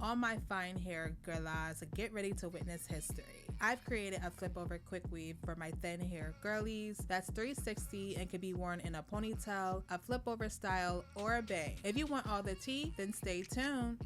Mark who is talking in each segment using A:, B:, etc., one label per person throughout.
A: All my fine hair girlas, get ready to witness history. I've created a flip over quick weave for my thin hair girlies that's 360 and can be worn in a ponytail, a flip over style, or a bang. If you want all the tea, then stay tuned.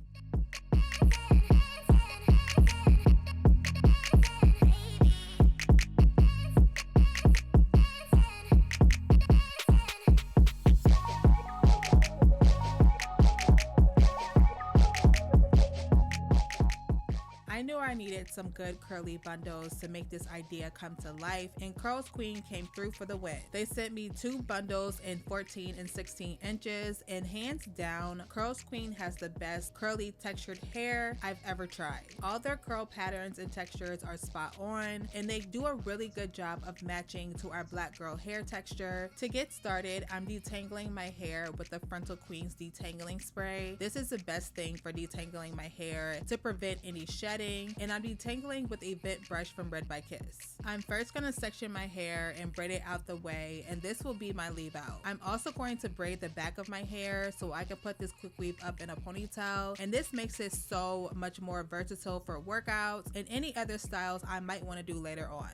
A: I knew I needed some good curly bundles to make this idea come to life, and CURLSQUEEN came through for the win. They sent me 2 bundles in 14 and 16 inches, and hands down, CURLSQUEEN has the best curly textured hair I've ever tried. All their curl patterns and textures are spot on, and they do a really good job of matching to our black girl hair texture. To get started, I'm detangling my hair with the Frontal Queen's detangling spray. This is the best thing for detangling my hair to prevent any shedding, and I'm detangling with a bent brush from Red by Kiss. I'm first going to section my hair and braid it out the way, and this will be my leave out. I'm also going to braid the back of my hair so I can put this quick weave up in a ponytail, and this makes it so much more versatile for workouts and any other styles I might want to do later on.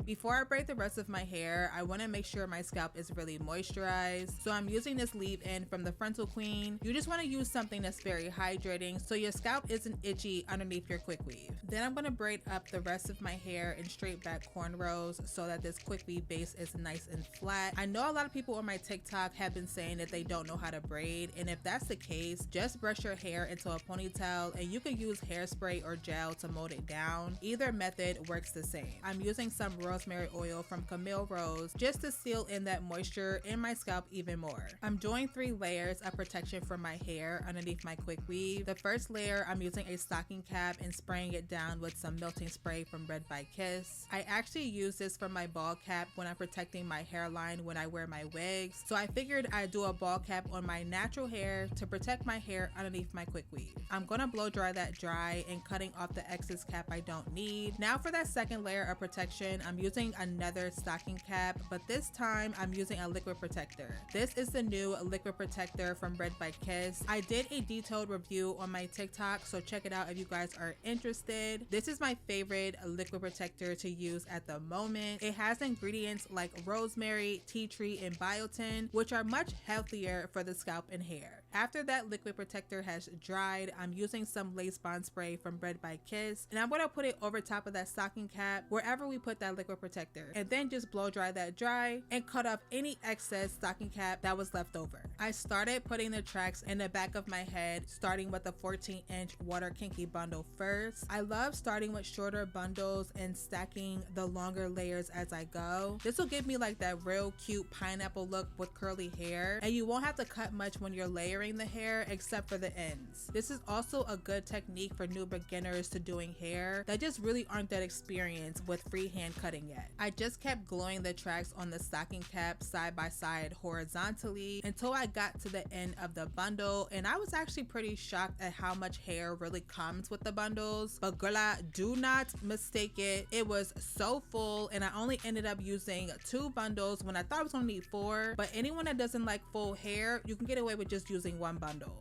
A: Before I braid the rest of my hair, I want to make sure my scalp is really moisturized. So I'm using this leave-in from the Frontal Queen. You just want to use something that's very hydrating so your scalp isn't itchy underneath your quick weave. Then I'm going to braid up the rest of my hair in straight back cornrows so that this quick weave base is nice and flat. I know a lot of people on my TikTok have been saying that they don't know how to braid, and if that's the case, just brush your hair into a ponytail and you can use hairspray or gel to mold it down. Either method works the same. I'm using some rosemary oil from Camille Rose just to seal in that moisture in my scalp even more. I'm doing 3 layers of protection for my hair underneath my quick weave. The first layer, I'm using a stocking cap and spraying it down with some melting spray from Red by Kiss. I actually use this for my ball cap when I'm protecting my hairline when I wear my wigs, so I figured I'd do a ball cap on my natural hair to protect my hair underneath my quick weave. I'm gonna blow dry that dry and cutting off the excess cap I don't need. Now for that second layer of protection, I'm using another stocking cap, but this time I'm using a liquid protector. This is the new liquid protector from Red by Kiss. I did a detailed review on my TikTok, so check it out if you guys are interested. This is my favorite liquid protector to use at the moment. It has ingredients like rosemary, tea tree, and biotin, which are much healthier for the scalp and hair. After that liquid protector has dried, I'm using some lace bond spray from Red by Kiss, and I'm going to put it over top of that stocking cap wherever we put that liquid protector, and then just blow dry that dry and cut off any excess stocking cap that was left over. I started putting the tracks in the back of my head, starting with the 14-inch water Kinky bundle first. I love starting with shorter bundles and stacking the longer layers as I go. This will give me like that real cute pineapple look with curly hair, and you won't have to cut much when you're layering the hair except for the ends. This is also a good technique for new beginners to doing hair that just really aren't that experienced with freehand cutting yet. I just kept gluing the tracks on the stocking cap side by side horizontally until I got to the end of the bundle, and I was actually pretty shocked at how much hair really comes with the bundles. But girl, do not mistake it. It was so full, and I only ended up using 2 bundles when I thought I was gonna need 4. But anyone that doesn't like full hair, you can get away with just using 1 bundle.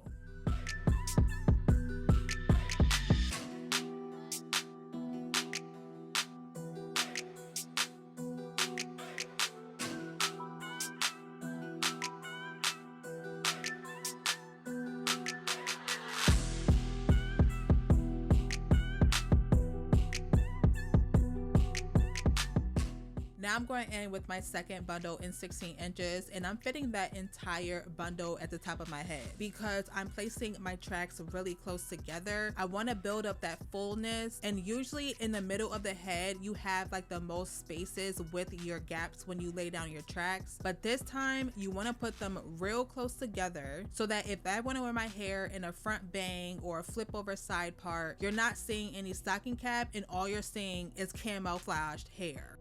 A: Now I'm going in with my second bundle in 16 inches, and I'm fitting that entire bundle at the top of my head because I'm placing my tracks really close together. I want to build up that fullness, and usually in the middle of the head you have like the most spaces with your gaps when you lay down your tracks, but this time you want to put them real close together so that if I want to wear my hair in a front bang or a flip over side part, you're not seeing any stocking cap and all you're seeing is camouflaged hair.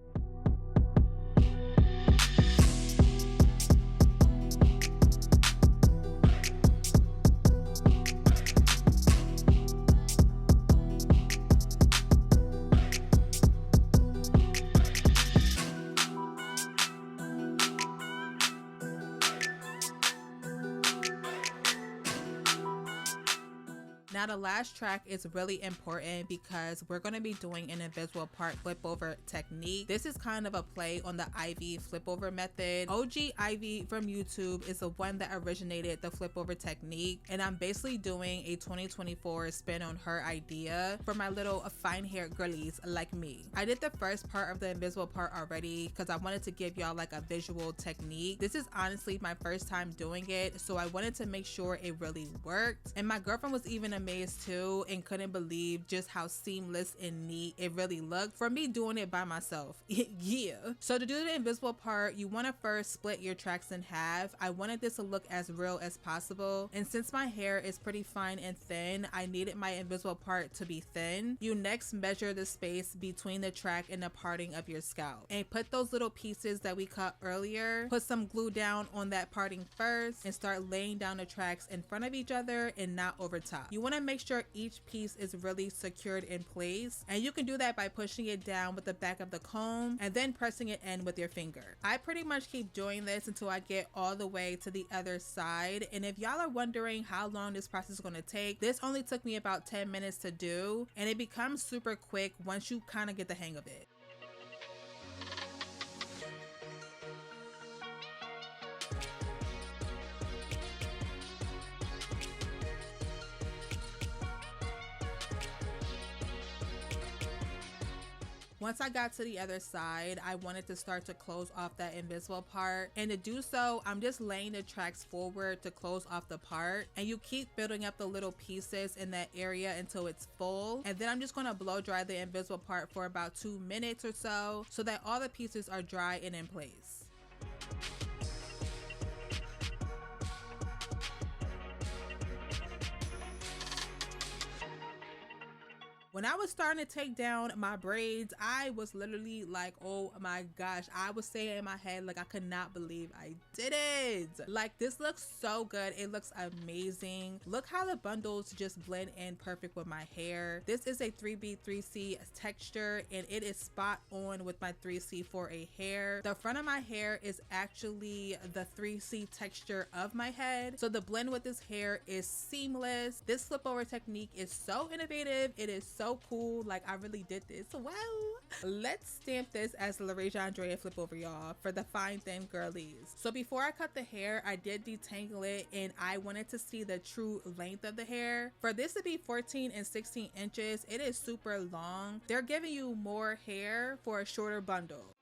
A: Now the last track is really important because we're going to be doing an invisible part flip over technique. This is kind of a play on the Ivy flip over method. OG Ivy from YouTube is the one that originated the flip over technique, and I'm basically doing a 2024 spin on her idea for my little fine haired girlies like me. I did the first part of the invisible part already because I wanted to give y'all like a visual technique. This is honestly my first time doing it, so I wanted to make sure it really worked, and my girlfriend was even amazed too and couldn't believe just how seamless and neat it really looked for me doing it by myself. Yeah. So to do the invisible part, you want to first split your tracks in half. I wanted this to look as real as possible, and since my hair is pretty fine and thin, I needed my invisible part to be thin. You next measure the space between the track and the parting of your scalp, and put those little pieces that we cut earlier, put some glue down on that parting first, and start laying down the tracks in front of each other and not over top. You want to make sure each piece is really secured in place, and you can do that by pushing it down with the back of the comb and then pressing it in with your finger. I pretty much keep doing this until I get all the way to the other side, and if y'all are wondering how long this process is going to take, this only took me about 10 minutes to do, and it becomes super quick once you kind of get the hang of it. Once I got to the other side, I wanted to start to close off that invisible part, and to do so, I'm just laying the tracks forward to close off the part, and you keep building up the little pieces in that area until it's full, and then I'm just going to blow dry the invisible part for about 2 minutes or so that all the pieces are dry and in place. When I was starting to take down my braids, I was literally like, oh my gosh, I was saying in my head, like, I could not believe I did it. Like, this looks so good. It looks amazing. Look how the bundles just blend in perfect with my hair. This is a 3B 3C texture, and it is spot on with my 3C for a hair. The front of my hair is actually the 3C texture of my head, so the blend with this hair is seamless. This flip over technique is so innovative. It is so cool. Like, I really did this. Wow. Let's stamp this as Laurasia Andrea flip over, y'all, for the fine thin girlies. So before I cut the hair, I did detangle it, and I wanted to see the true length of the hair. For this to be 14 and 16 inches, it is super long. They're giving you more hair for a shorter bundle.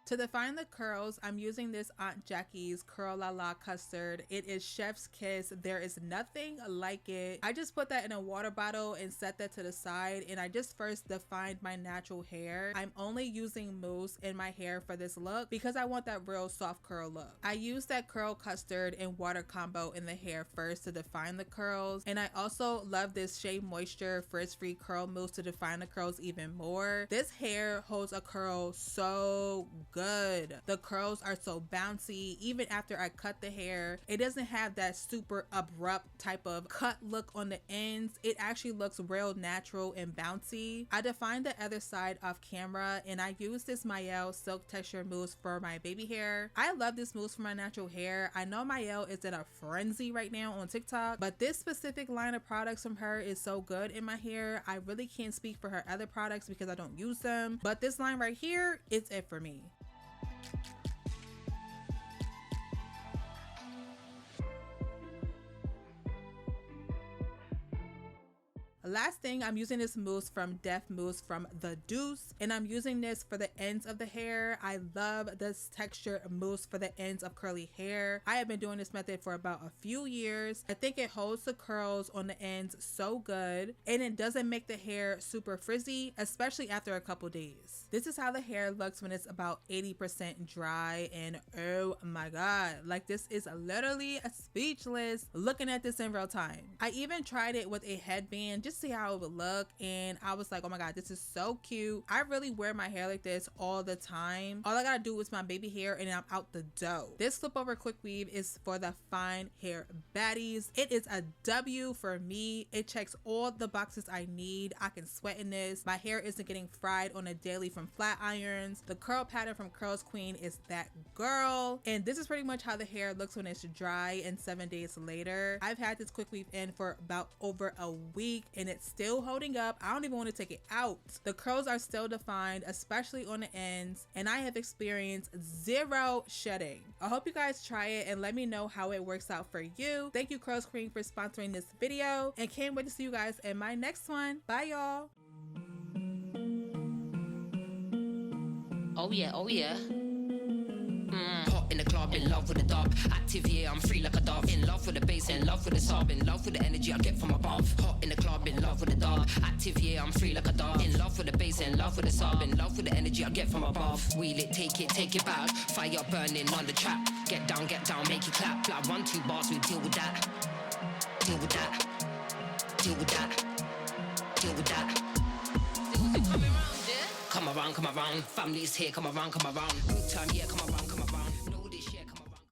A: To define the curls, I'm using this Aunt Jackie's Curl La La Custard. It is chef's kiss. There is nothing like it. I just put that in a water bottle and set that to the side, and I just first defined my natural hair. I'm only using mousse in my hair for this look because I want that real soft curl look. I used that curl custard and water combo in the hair first to define the curls, and I also love this Shea Moisture frizz-free curl mousse to define the curls even more. This hair holds a curl so good. The curls are so bouncy. Even after I cut the hair, it doesn't have that super abrupt type of cut look on the ends. It actually looks real natural and bouncy. I defined the other side off camera, and I used this Maelle silk texture mousse for my baby hair. I love this mousse for my natural hair. I know Maelle is in a frenzy right now on TikTok, but this specific line of products from her is so good in my hair. I really can't speak for her other products because I don't use them, but this line right here is it for me. Last thing, I'm using this mousse from Def Mousse from The Deuce, and I'm using this for the ends of the hair. I love this texture mousse for the ends of curly hair. I have been doing this method for about a few years. I think it holds the curls on the ends so good, and it doesn't make the hair super frizzy, especially after a couple days. This is how the hair looks when it's about 80% dry, and oh my god, like, this is literally speechless looking at this in real time. I even tried it with a headband just see how it would look, and I was like, oh my god, this is so cute. I really wear my hair like this all the time. All I gotta do is my baby hair and I'm out the dough. This flip over quick weave is for the fine hair baddies. It is a W for me. It checks all the boxes I need. I can sweat in this. My hair isn't getting fried on a daily from flat irons. The curl pattern from CURLSQUEEN is that girl, and this is pretty much how the hair looks when it's dry and 7 days later. I've had this quick weave in for about over a week and it's still holding up. I don't even want to take it out. The curls are still defined, especially on the ends, and I have experienced zero shedding. I hope you guys try it and let me know how it works out for you. Thank you CURLSQUEEN for sponsoring this video, and can't wait to see you guys in my next one. Bye y'all.
B: Oh yeah, oh yeah. Hot in the club, in love with the dub. Active, yeah, I'm free like a dove. In love with the bass, in love with the sub. In love with the energy I get from above. Hot in the club, in love with the dub. Active, yeah, I'm free like a dove. In love with the bass, in love with the sub. In love with the energy I get from above. Wheel it, take it back. Fire burning on the trap. Get down, make it clap. Like 1, 2 bars, we deal with that. Deal with that. Deal with that. Deal with that. Come around, yeah? Come around, family's here, come around. Good time, yeah, come around.